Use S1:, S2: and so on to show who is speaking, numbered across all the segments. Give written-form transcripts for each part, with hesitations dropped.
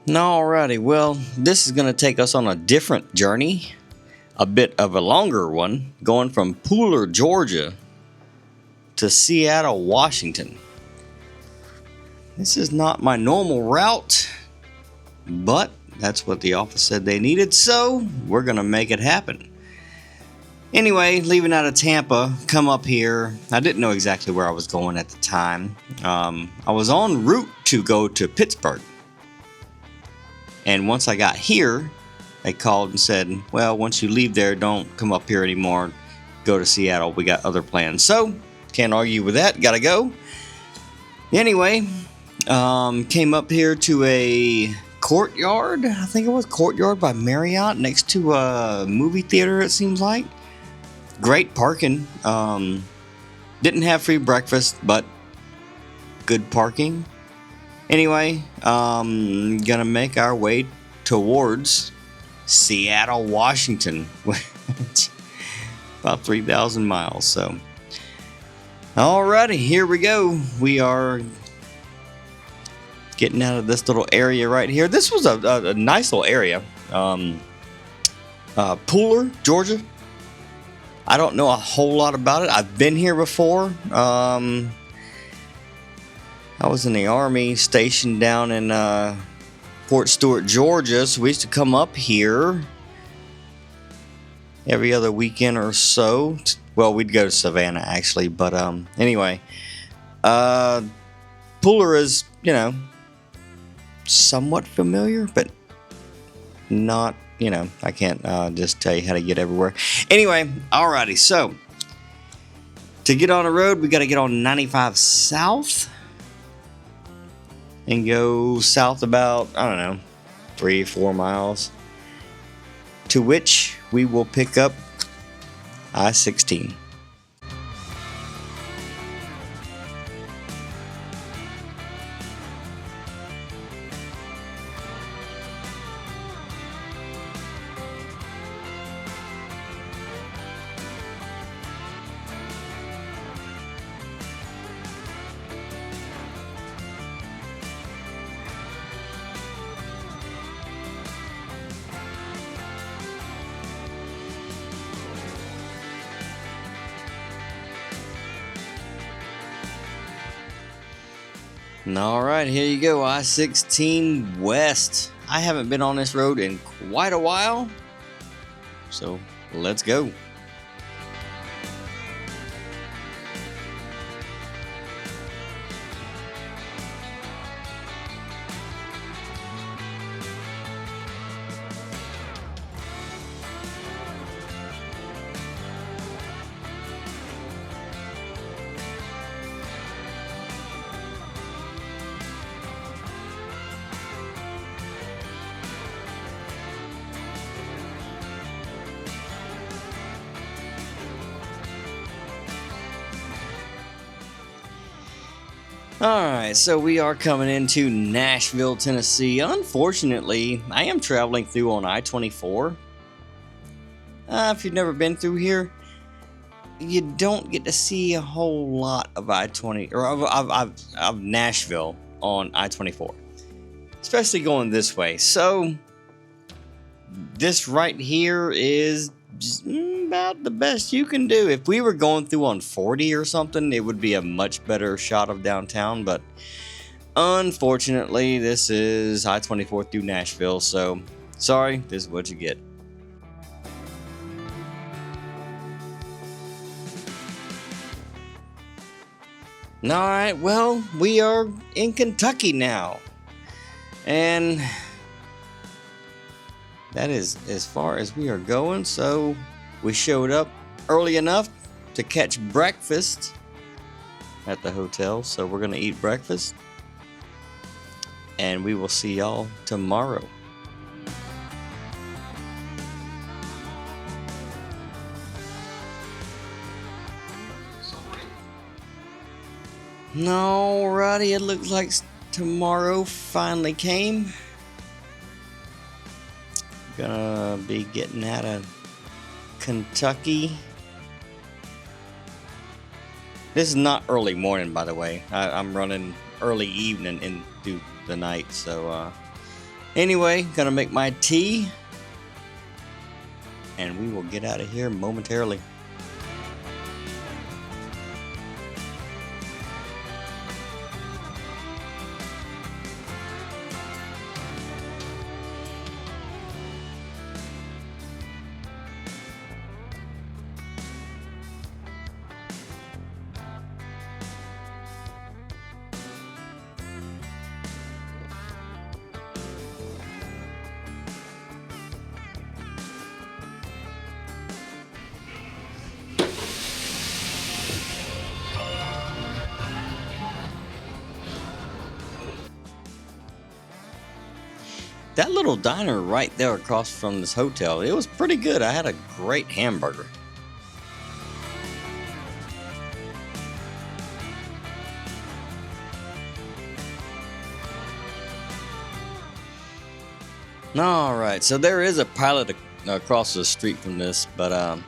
S1: Alrighty, well, this is going to take us on a different journey, a bit of a longer one, going from Pooler, Georgia to Seattle, Washington. This is not my normal route, but that's what the office said they needed, so we're going to make it happen. Anyway, leaving out of Tampa, come up here. I didn't know exactly where I was going at the time. I was en route to go to Pittsburgh. And once I got here, they called and said, well, once you leave there, don't come up here anymore. Go to Seattle. We got other plans. So, can't argue with that. Gotta go. Anyway, came up here to a courtyard. I think it was Courtyard by Marriott next to a movie theater, it seems like. Great parking. Didn't have free breakfast, but good parking. Anyway, gonna make our way towards Seattle, Washington. About 3,000 miles, so. Alrighty, here we go. We are getting out of this little area right here. This was a nice little area. Pooler, Georgia. I don't know a whole lot about it. I've been here before. I was in the Army stationed down in Fort Stewart, Georgia, so we used to come up here every other weekend or so. Well, we'd go to Savannah, actually, but anyway. Pooler is, somewhat familiar, but not, I can't just tell you how to get everywhere. Anyway, alrighty, so to get on the road, we got to get on 95 South. And go south about, 3-4 miles. To which we will pick up I-16. Alright, here you go, I-16 West. I haven't been on this road in quite a while, so let's go. Alright, so we are coming into Nashville, Tennessee. Unfortunately, I am traveling through on I-24. If you've never been through here, you don't get to see a whole lot of I-20 or of Nashville on I-24, especially going this way. So this right here is about the best you can do. If we were going through on 40 or something, it would be a much better shot of downtown, but unfortunately this is I-24 through Nashville, so sorry, this is what you get. Alright, well, we are in Kentucky now, and that is as far as we are going. So we showed up early enough to catch breakfast at the hotel. So we're going to eat breakfast. And we will see y'all tomorrow. Alrighty, it looks like tomorrow finally came. Gonna be getting out of Kentucky. This is not early morning, by the way. I'm running early evening into the night, so Anyway, gonna make my tea, and we will get out of here momentarily. That little diner right there across from this hotel, it was pretty good. I had a great hamburger. Alright, so there is a pilot across the street from this, but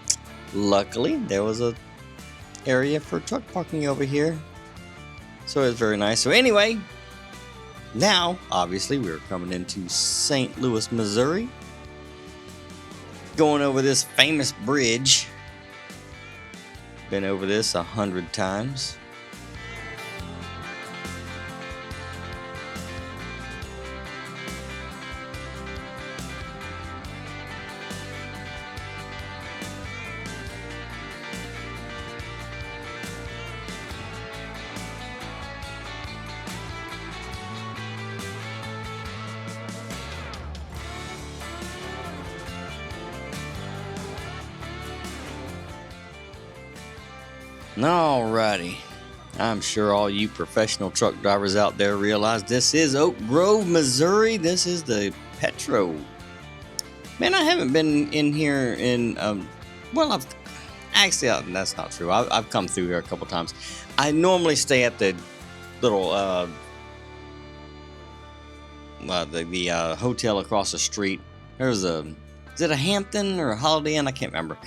S1: luckily there was a area for truck parking over here. So it's very nice. So anyway, now, obviously, we're coming into St. Louis, Missouri. Going over this famous bridge. Been over this 100 times. Alrighty, I'm sure all you professional truck drivers out there realize this is Oak Grove, Missouri. This is the Petro. Man, I haven't been in here in, well, I've actually, that's not true. I've come through here a couple times. I normally stay at the little, the hotel across the street. There's is it a Hampton or a Holiday Inn? I can't remember.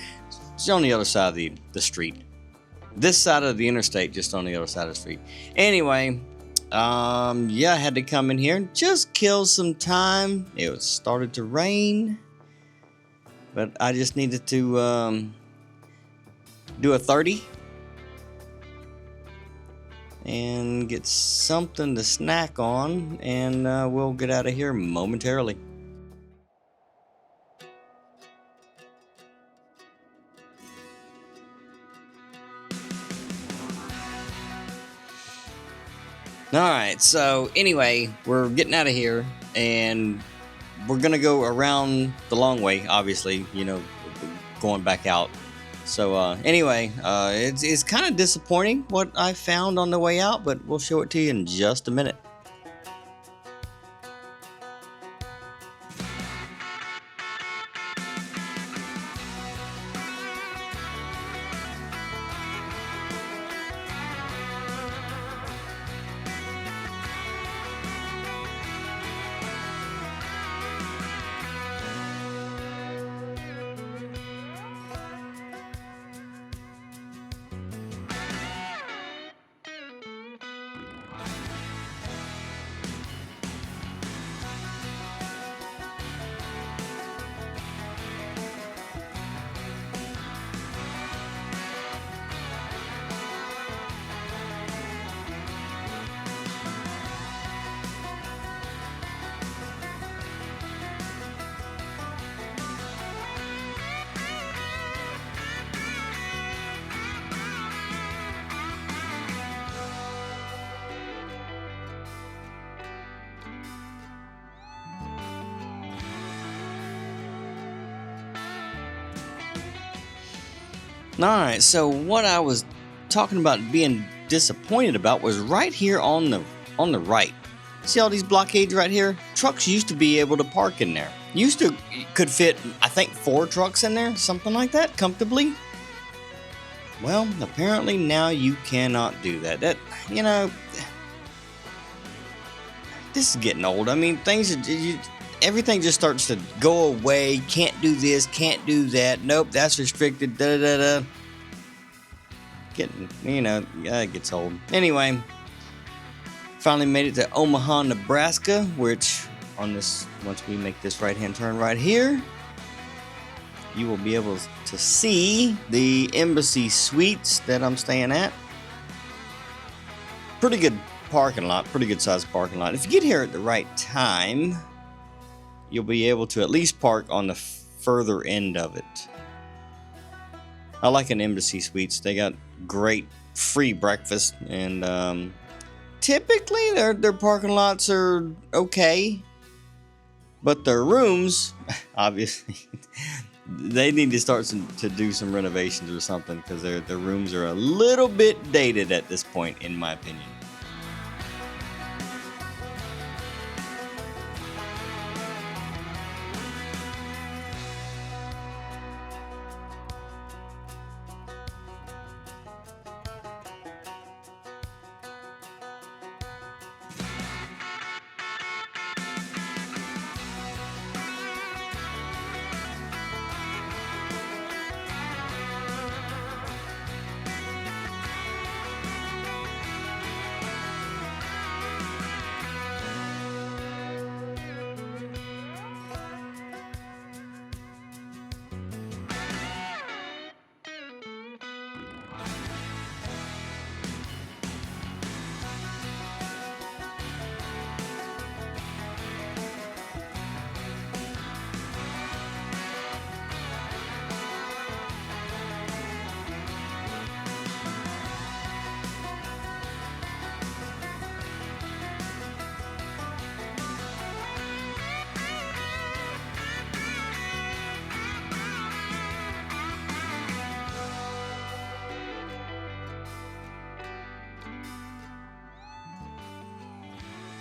S1: It's on the other side of the street. This side of the interstate, just on the other side of the street. Anyway, yeah, I had to come in here and just kill some time. It started to rain, but I just needed to do a 30 and get something to snack on, and we'll get out of here momentarily. Alright, so anyway, we're getting out of here, and we're gonna go around the long way, obviously, you know, going back out. So anyway, it's kind of disappointing what I found on the way out, but we'll show it to you in just a minute. Alright, so what I was talking about being disappointed about was right here on the right. See all these blockades right here? Trucks used to be able to park in there. Could fit, I think, 4 trucks in there, something like that, comfortably. Well, apparently now you cannot do that. That, you know, this is getting old. I mean, everything just starts to go away. Can't do this, can't do that. Nope, that's restricted. Da da da. Getting, you know, it gets old. Anyway, finally made it to Omaha, Nebraska, which on this, once we make this right-hand turn right here, you will be able to see the Embassy Suites that I'm staying at. Pretty good parking lot, pretty good sized parking lot. If you get here at the right time, you'll be able to at least park on the further end of it. I like an Embassy Suites. They got great free breakfast, and typically their parking lots are okay, but their rooms, obviously, they need to start to do some renovations or something, because their rooms are a little bit dated at this point, in my opinion.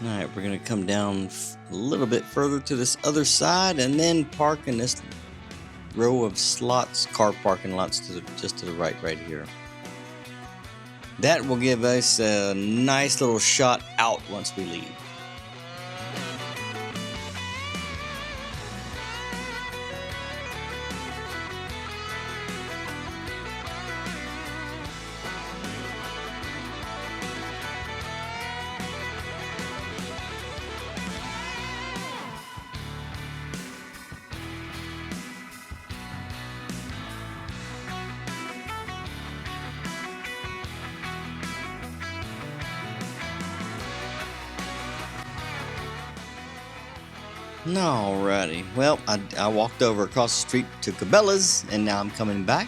S1: Alright, we're going to come down a little bit further to this other side and then park in this row of slots, car parking lots just to the right here. That will give us a nice little shot out once we leave. Alrighty, well, I walked over across the street to Cabela's, and now I'm coming back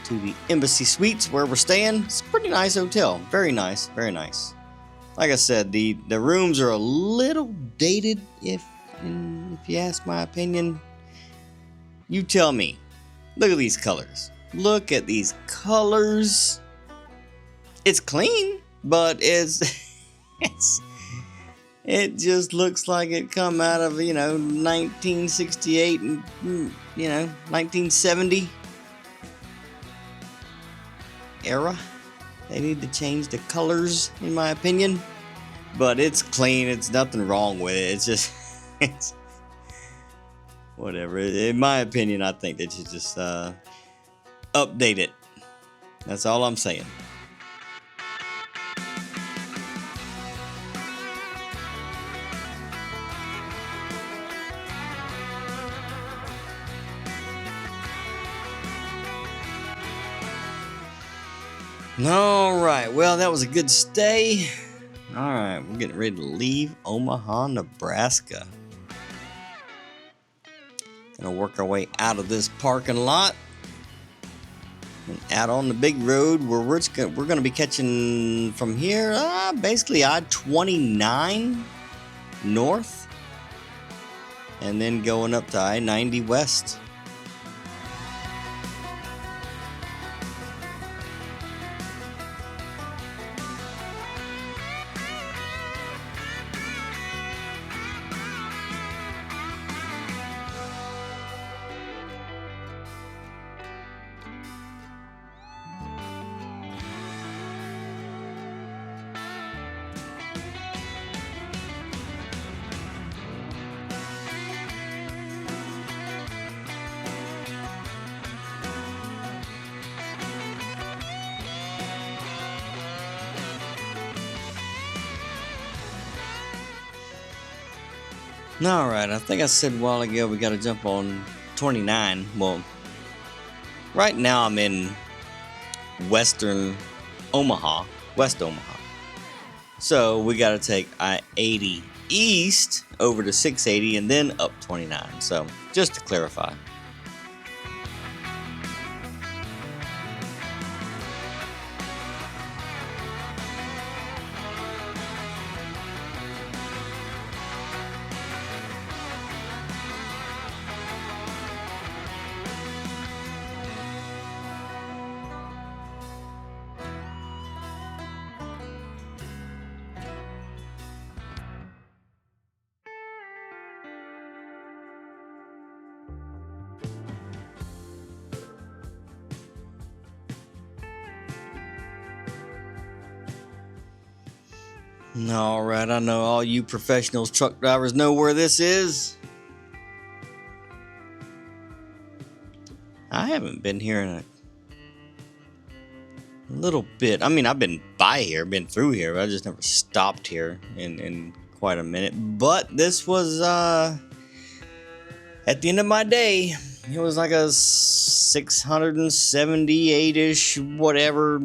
S1: to the Embassy Suites where we're staying. It's a pretty nice hotel. Very nice, very nice. Like I said, the rooms are a little dated, if you ask my opinion. You tell me. Look at these colors. Look at these colors. It's clean, but it just looks like it come out of, 1968 and, 1970 era. They need to change the colors, in my opinion. But it's clean. It's nothing wrong with it. It's just, it's whatever. In my opinion, I think they should just update it. That's all I'm saying. Alright, well, that was a good stay. Alright, we're getting ready to leave Omaha, Nebraska. Gonna work our way out of this parking lot and out on the big road where we're gonna be catching from here, basically I-29 north, and then going up to I-90 west. Alright, I think I said a while ago we gotta jump on 29. Well, right now I'm in western Omaha, West Omaha. So we gotta take I-80 east over to 680 and then up 29. So just to clarify. Alright, I know all you professional truck drivers know where this is. I haven't been here in a little bit. I mean, I've been by here, been through here, but I just never stopped here in quite a minute. But this was at the end of my day. It was like a 678-ish, whatever,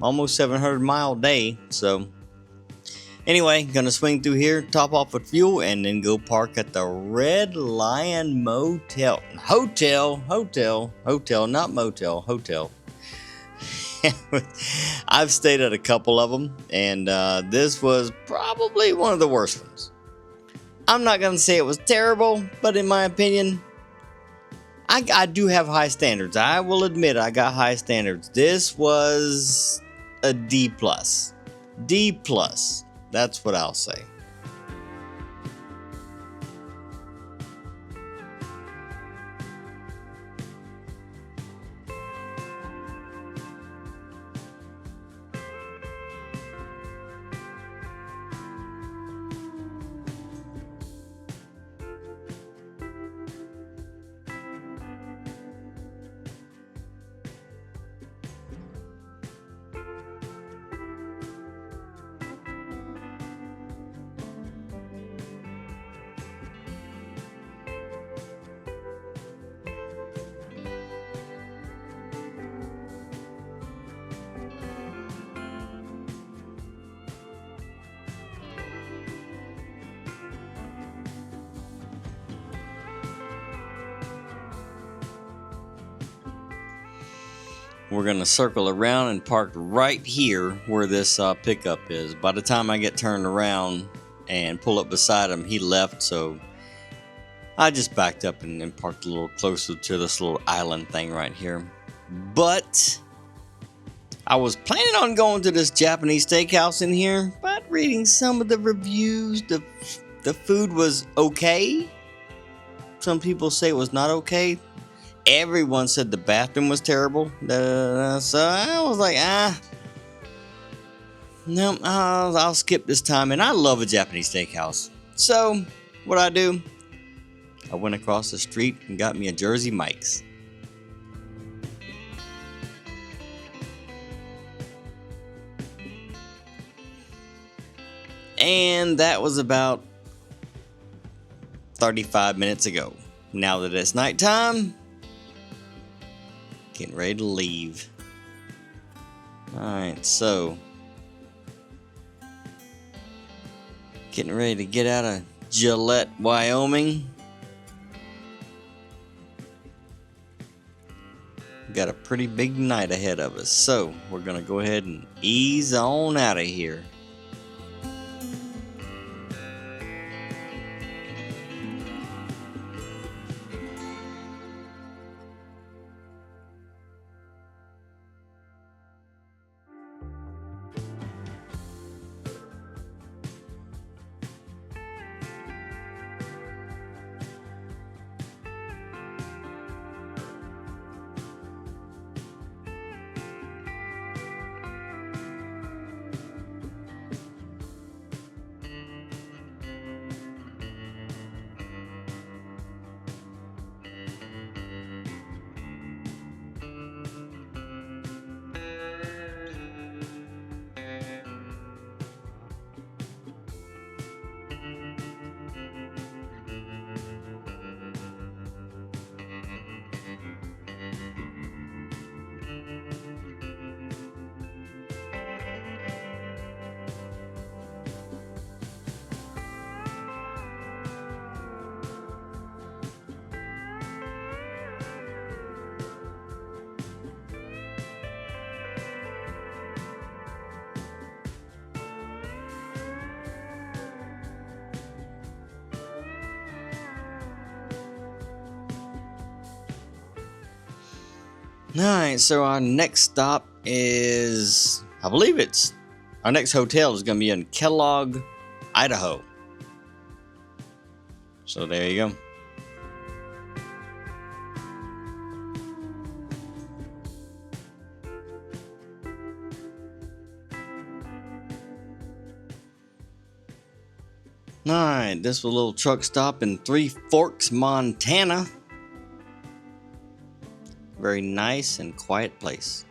S1: almost 700-mile day. So anyway, gonna swing through here, top off with fuel, and then go park at the Red Lion Motel. Hotel, not motel, hotel. I've stayed at a couple of them, and this was probably one of the worst ones. I'm not gonna say it was terrible, but in my opinion, I do have high standards. I will admit I got high standards. This was a D+. D+. That's what I'll say. We're gonna circle around and park right here where this pickup is. By the time I get turned around and pull up beside him, he left, so I just backed up and parked a little closer to this little island thing right here. But I was planning on going to this Japanese steakhouse in here, but reading some of the reviews, the food was okay. Some people say it was not okay. Everyone said the bathroom was terrible. So I was like, no, I'll skip this time. And I love a Japanese steakhouse. So what I do, I went across the street and got me a Jersey Mike's. And that was about 35 minutes ago. Now that it's nighttime, getting ready to leave. Alright, so getting ready to get out of Gillette, Wyoming. Got a pretty big night ahead of us, so we're gonna go ahead and ease on out of here. Alright, so our next stop is, I believe our next hotel is going to be in Kellogg, Idaho. So there you go. Alright, this was a little truck stop in Three Forks, Montana. Very nice and quiet place.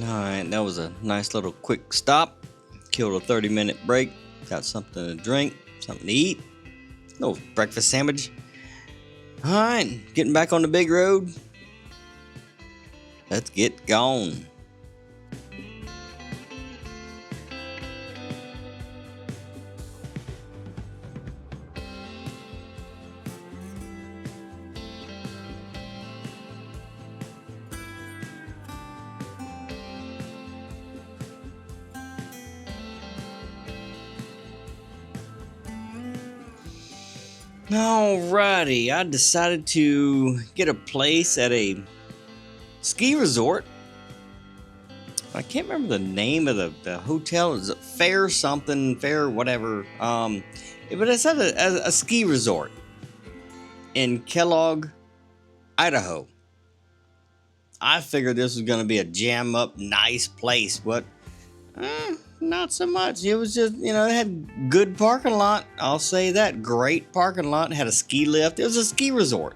S1: Alright, that was a nice little quick stop. Killed a 30-minute break. Got something to drink, something to eat. Little breakfast sandwich. Alright, getting back on the big road. Let's get gone. Alrighty, I decided to get a place at a ski resort. I can't remember the name of the hotel. Is it Fair something, Fair whatever? But it's at a ski resort in Kellogg, Idaho. I figured this was going to be a jam up, nice place, but not so much. It was just, it had good parking lot. I'll say that. Great parking lot. It had a ski lift. It was a ski resort.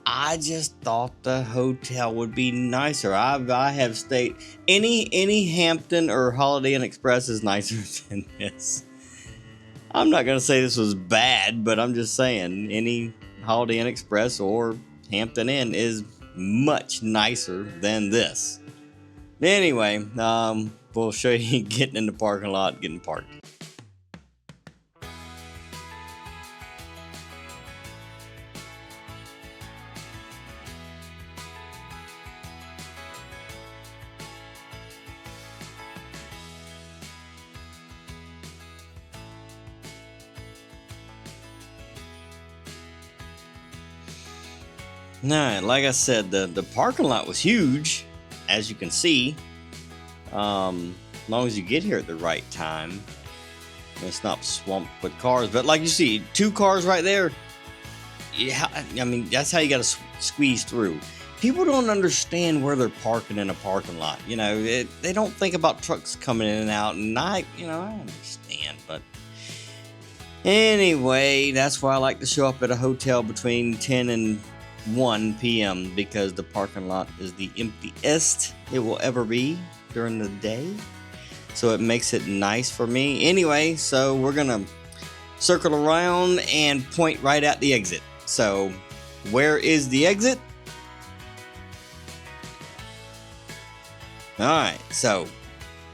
S1: I just thought the hotel would be nicer. I have stayed any Hampton or Holiday Inn Express is nicer than this. I'm not gonna say this was bad, but I'm just saying any Holiday Inn Express or Hampton Inn is much nicer than this. Anyway, we'll show you getting in the parking lot, getting parked. Alright, like I said, the parking lot was huge, as you can see. As long as you get here at the right time, it's not swamped with cars. But like you see, 2 cars right there. Yeah, I mean, that's how you got to squeeze through. People don't understand where they're parking in a parking lot. They don't think about trucks coming in and out. And I understand, but anyway, that's why I like to show up at a hotel between 10 and 1 p.m. because the parking lot is the emptiest it will ever be during the day. So it makes it nice for me. Anyway, so we're gonna circle around and point right at the exit. So where is the exit? Alright, so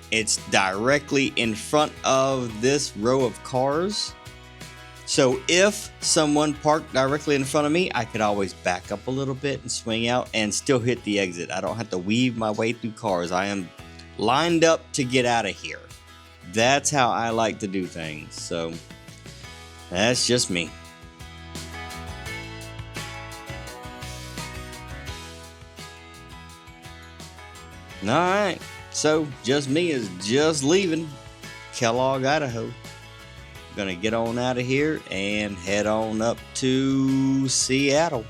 S1: it's directly in front of this row of cars. So if someone parked directly in front of me, I could always back up a little bit and swing out and still hit the exit. I don't have to weave my way through cars. I am lined up to get out of here. That's how I like to do things. So that's just me. Alright, so just me is just leaving Kellogg, Idaho. Gonna get on out of here and head on up to Seattle.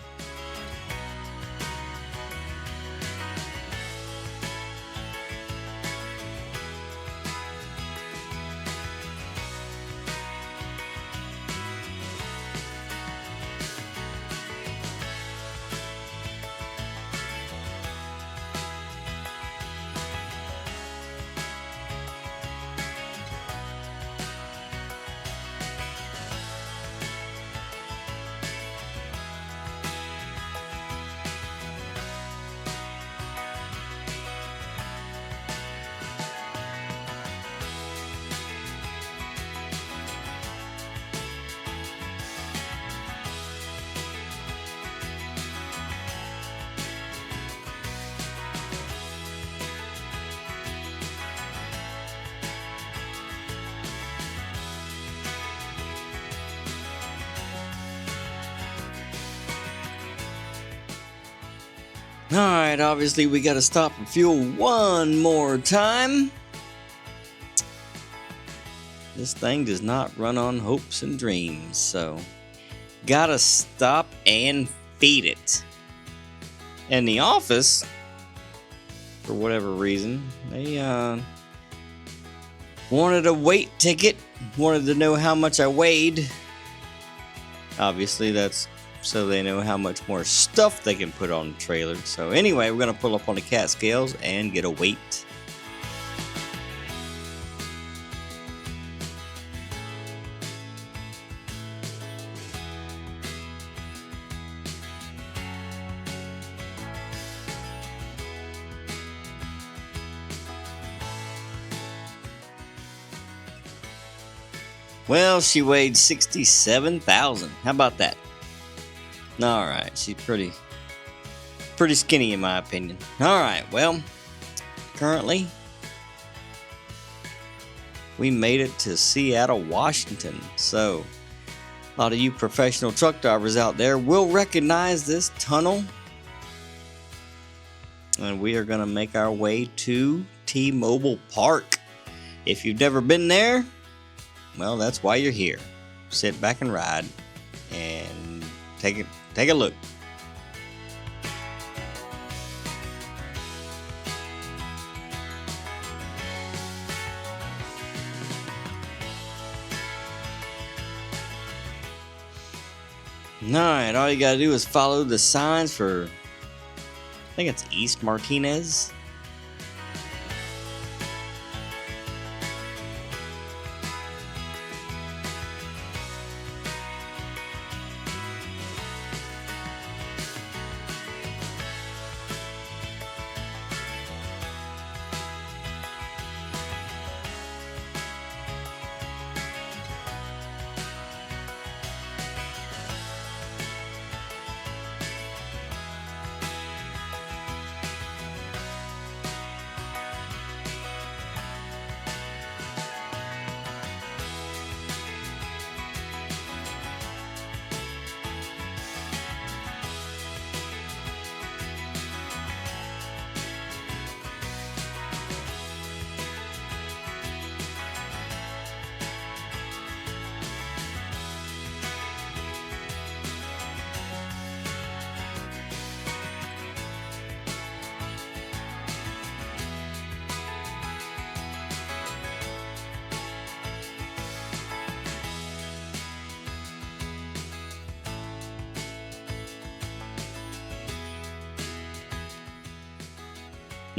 S1: Alright, obviously we gotta stop for fuel one more time. This thing does not run on hopes and dreams, so gotta stop and feed it. In the office, for whatever reason, they wanted a weight ticket, wanted to know how much I weighed. Obviously, that's so they know how much more stuff they can put on the trailer. So anyway, we're gonna pull up on the cat scales and get a weight. Well, she weighed 67,000. How about that? Alright, she's pretty skinny in my opinion. Alright, well, currently, we made it to Seattle, Washington. So, a lot of you professional truck drivers out there will recognize this tunnel. And we are going to make our way to T-Mobile Park. If you've never been there, well, that's why you're here. Sit back and ride and take a look. Alright, all you gotta do is follow the signs for, I think it's East Martinez.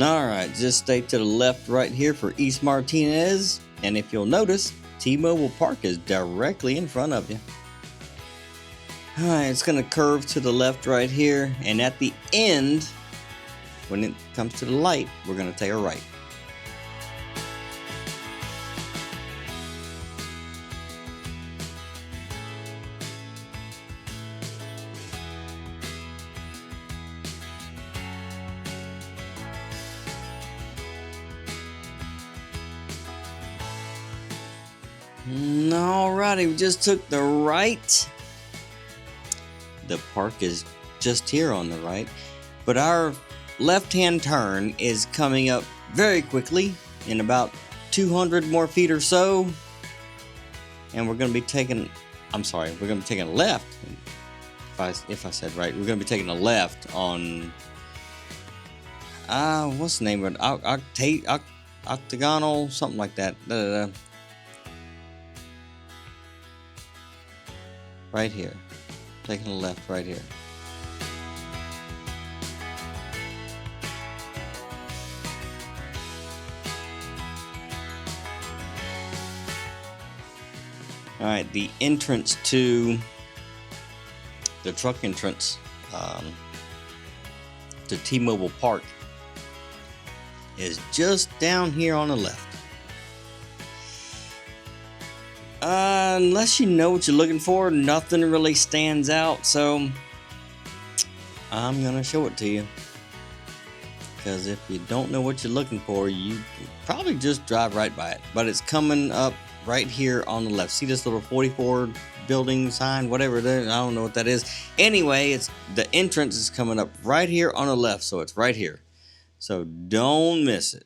S1: Alright, just stay to the left right here for East Martinez. And if you'll notice, T-Mobile Park is directly in front of you. Alright, it's going to curve to the left right here. And at the end, when it comes to the light, we're going to take a right. Alrighty, we just took the right. The park is just here on the right, but our left-hand turn is coming up very quickly in about 200 more feet or so, and we're going to be taking, we're going to be taking a left. If I said right, we're going to be taking a left on, what's the name of it? Octagonal, something like that. Right here. Taking a left right here. Alright, the entrance to the truck entrance to T-Mobile Park is just down here on the left. Unless you know what you're looking for, nothing really stands out, so I'm gonna show it to you. Because if you don't know what you're looking for, you can probably just drive right by it. But it's coming up right here on the left. See this little 44 building sign, whatever it is? I don't know what that is. Anyway, it's the entrance is coming up right here on the left, so it's right here. So don't miss it.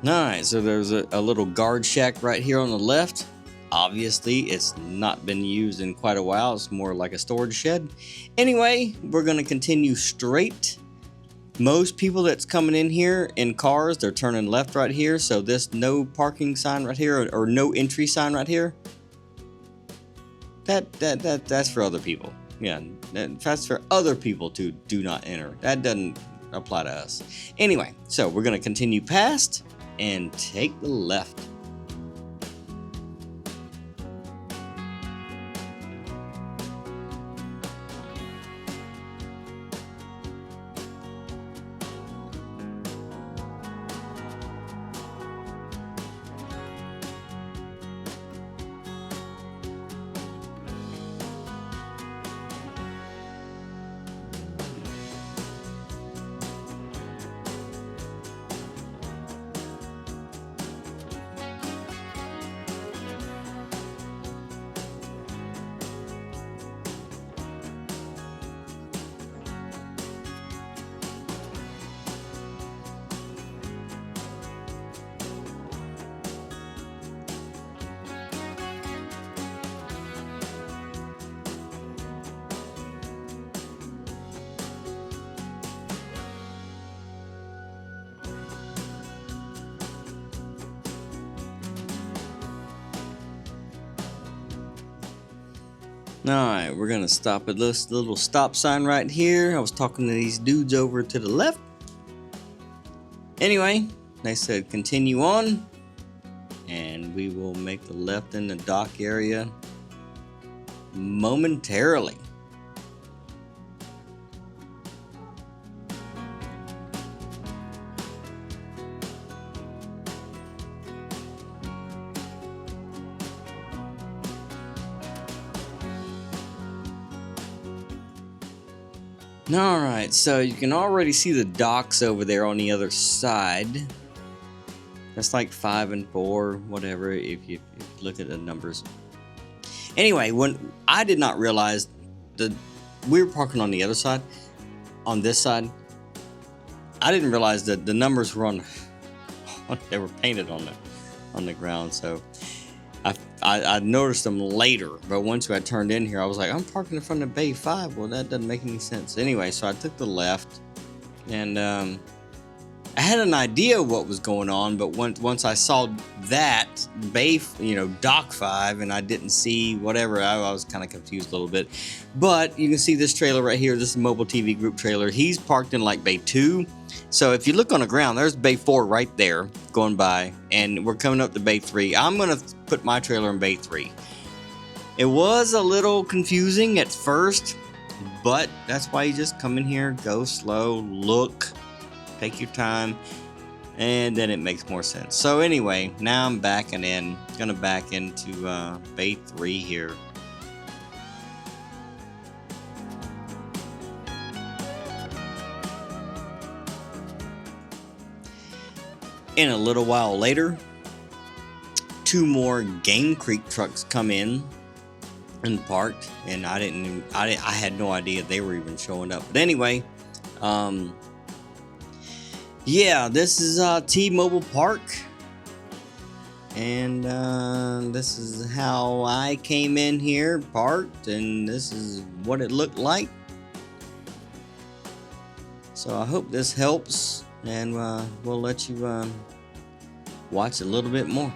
S1: Alright, so there's a little guard shack right here on the left. Obviously, it's not been used in quite a while. It's more like a storage shed. Anyway, we're going to continue straight. Most people that's coming in here in cars, they're turning left right here. So this no parking sign right here, or no entry sign right here, that's for other people. Yeah, that's for other people to do not enter. That doesn't apply to us. Anyway, so we're going to continue past and take the left. Alright, we're gonna stop at this little stop sign right here. I was talking to these dudes over to the left. Anyway, they said continue on, and we will make the left in the dock area momentarily. Alright, so you can already see the docks over there on the other side. That's like 5 and 4, whatever, if you look at the numbers. Anyway, when I did not realize that we were parking on the other side, on this side, I didn't realize that the numbers were on they were painted on the ground, so I noticed them later, but once I turned in here, I was like, I'm parking in front of Bay 5. Well, that doesn't make any sense. Anyway, so I took the left, and I had an idea what was going on, but once I saw that Bay, Dock 5, and I didn't see whatever, I was kind of confused a little bit. But you can see this trailer right here. This is a mobile TV group trailer. He's parked in like Bay 2. So if you look on the ground, there's Bay 4 right there going by, and we're coming up to Bay 3. I'm going to put my trailer in Bay 3. It was a little confusing at first, but that's why you just come in here, go slow, look, take your time, and then it makes more sense. So anyway, now I'm backing in, going to back into Bay 3 here. And a little while later, 2 more Game Creek trucks come in and parked, and I had no idea they were even showing up. But anyway, yeah, this is T-Mobile Park, and this is how I came in here, parked, and this is what it looked like. So I hope this helps, and we'll let you watch a little bit more.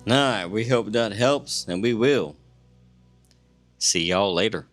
S1: Alright, we hope that helps, and we will see y'all later.